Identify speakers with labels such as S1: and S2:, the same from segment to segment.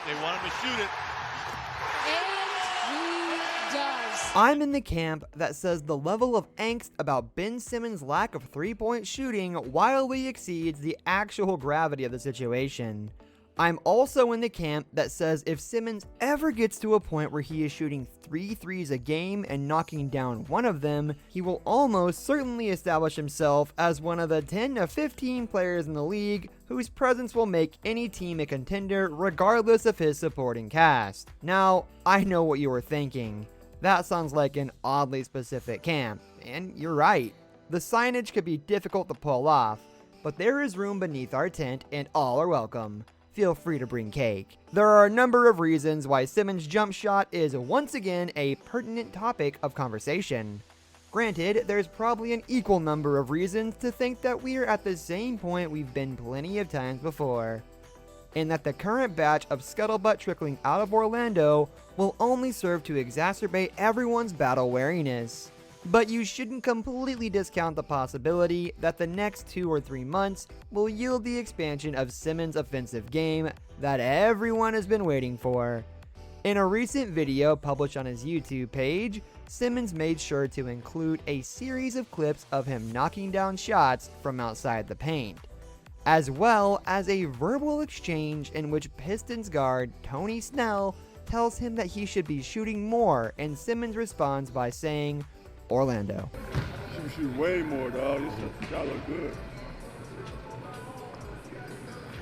S1: They want him to shoot it.
S2: And he does.
S3: I'm in the camp that says the level of angst about Ben Simmons' lack of three-point shooting wildly exceeds the actual gravity of the situation. I'm also in the camp that says if Simmons ever gets to a point where he is shooting 3 threes a game and knocking down one of them, he will almost certainly establish himself as one of the 10 to 15 players in the league whose presence will make any team a contender regardless of his supporting cast. Now, I know what you were thinking. That sounds like an oddly specific camp, and you're right. The signage could be difficult to pull off, but there is room beneath our tent and all are welcome. Feel free to bring cake. There are a number of reasons why Simmons' jump shot is once again a pertinent topic of conversation. Granted, there's probably an equal number of reasons to think that we're at the same point we've been plenty of times before, and that the current batch of scuttlebutt trickling out of Orlando will only serve to exacerbate everyone's battle wariness. But you shouldn't completely discount the possibility that the next 2 or 3 months will yield the expansion of Simmons' offensive game that everyone has been waiting for. In a recent video published on his YouTube page, Simmons made sure to include a series of clips of him knocking down shots from outside the paint, as well as a verbal exchange in which Pistons guard Tony Snell tells him that he should be shooting more, and Simmons responds by saying, "Orlando."
S4: Shoot way more, dog. This shot look good.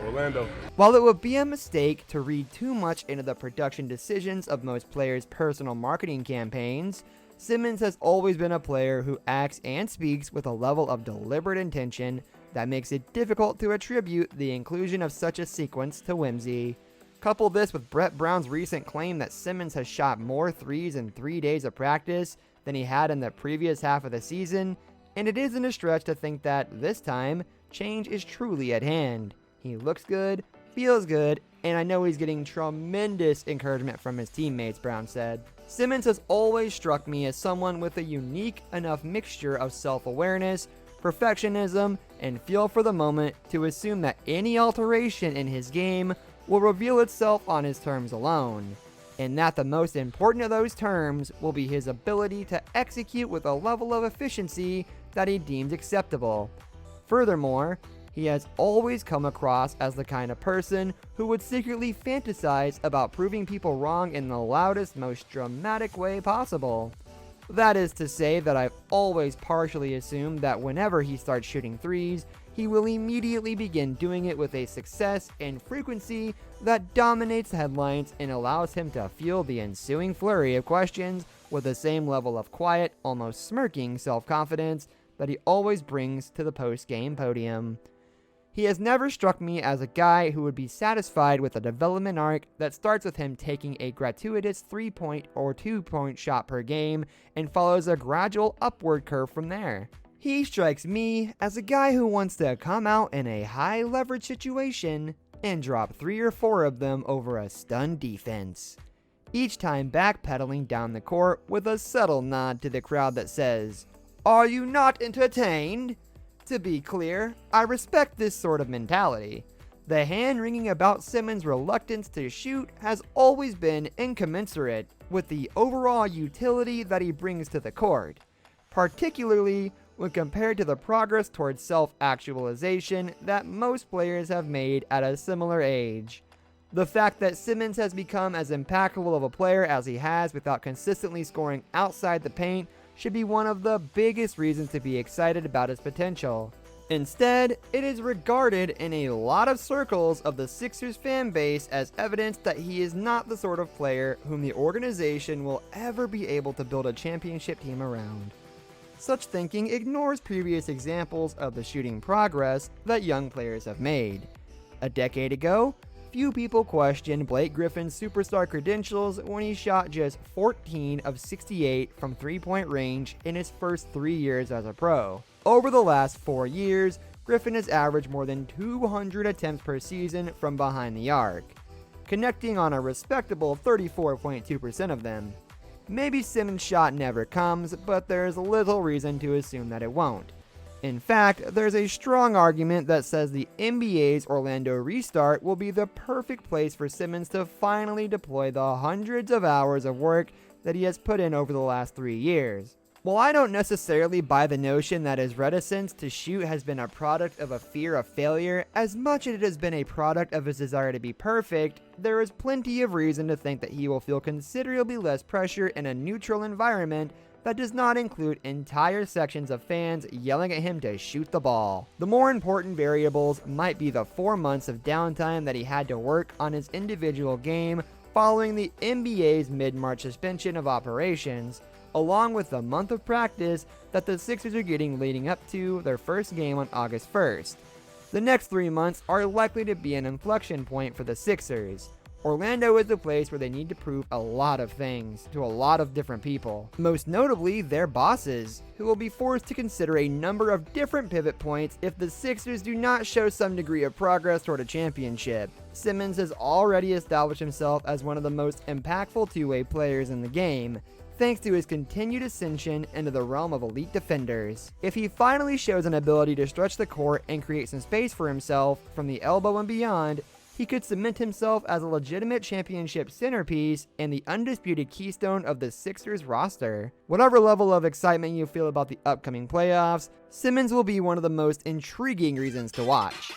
S4: Orlando.
S3: While it would be a mistake to read too much into the production decisions of most players' personal marketing campaigns, Simmons has always been a player who acts and speaks with a level of deliberate intention that makes it difficult to attribute the inclusion of such a sequence to whimsy. Couple this with Brett Brown's recent claim that Simmons has shot more threes in 3 days of practice than he had in the previous half of the season, and it isn't a stretch to think that, this time, change is truly at hand. He looks good, feels good, and I know he's getting tremendous encouragement from his teammates, Brown said. Simmons has always struck me as someone with a unique enough mixture of self-awareness, perfectionism, and feel for the moment to assume that any alteration in his game will reveal itself on his terms alone, and that the most important of those terms will be his ability to execute with a level of efficiency that he deems acceptable. Furthermore, he has always come across as the kind of person who would secretly fantasize about proving people wrong in the loudest, most dramatic way possible. That is to say that I've always partially assumed that whenever he starts shooting threes, he will immediately begin doing it with a success and frequency that dominates headlines and allows him to fuel the ensuing flurry of questions with the same level of quiet, almost smirking self-confidence that he always brings to the post-game podium. He has never struck me as a guy who would be satisfied with a development arc that starts with him taking a gratuitous 3-point or 2-point shot per game and follows a gradual upward curve from there. He strikes me as a guy who wants to come out in a high leverage situation and drop 3 or 4 of them over a stunned defense, each time backpedaling down the court with a subtle nod to the crowd that says, "Are you not entertained?" To be clear, I respect this sort of mentality. The hand-wringing about Simmons' reluctance to shoot has always been incommensurate with the overall utility that he brings to the court, particularly when compared to the progress towards self-actualization that most players have made at a similar age. The fact that Simmons has become as impactful of a player as he has without consistently scoring outside the paint should be one of the biggest reasons to be excited about his potential. Instead, it is regarded in a lot of circles of the Sixers fan base as evidence that he is not the sort of player whom the organization will ever be able to build a championship team around. Such thinking ignores previous examples of the shooting progress that young players have made. A decade ago, few people questioned Blake Griffin's superstar credentials when he shot just 14 of 68 from three-point range in his first 3 years as a pro. Over the last 4 years, Griffin has averaged more than 200 attempts per season from behind the arc, connecting on a respectable 34.2% of them. Maybe Simmons' shot never comes, but there's little reason to assume that it won't. In fact, there's a strong argument that says the NBA's Orlando restart will be the perfect place for Simmons to finally deploy the hundreds of hours of work that he has put in over the last 3 years. While I don't necessarily buy the notion that his reticence to shoot has been a product of a fear of failure as much as it has been a product of his desire to be perfect, there is plenty of reason to think that he will feel considerably less pressure in a neutral environment that does not include entire sections of fans yelling at him to shoot the ball. The more important variables might be the 4 months of downtime that he had to work on his individual game following the NBA's mid-March suspension of operations, along with the month of practice that the Sixers are getting leading up to their first game on August 1st. The next 3 months are likely to be an inflection point for the Sixers. Orlando is a place where they need to prove a lot of things to a lot of different people, most notably their bosses, who will be forced to consider a number of different pivot points if the Sixers do not show some degree of progress toward a championship. Simmons has already established himself as one of the most impactful two-way players in the game, thanks to his continued ascension into the realm of elite defenders. If he finally shows an ability to stretch the court and create some space for himself from the elbow and beyond, he could cement himself as a legitimate championship centerpiece and the undisputed keystone of the Sixers roster. Whatever level of excitement you feel about the upcoming playoffs, Simmons will be one of the most intriguing reasons to watch.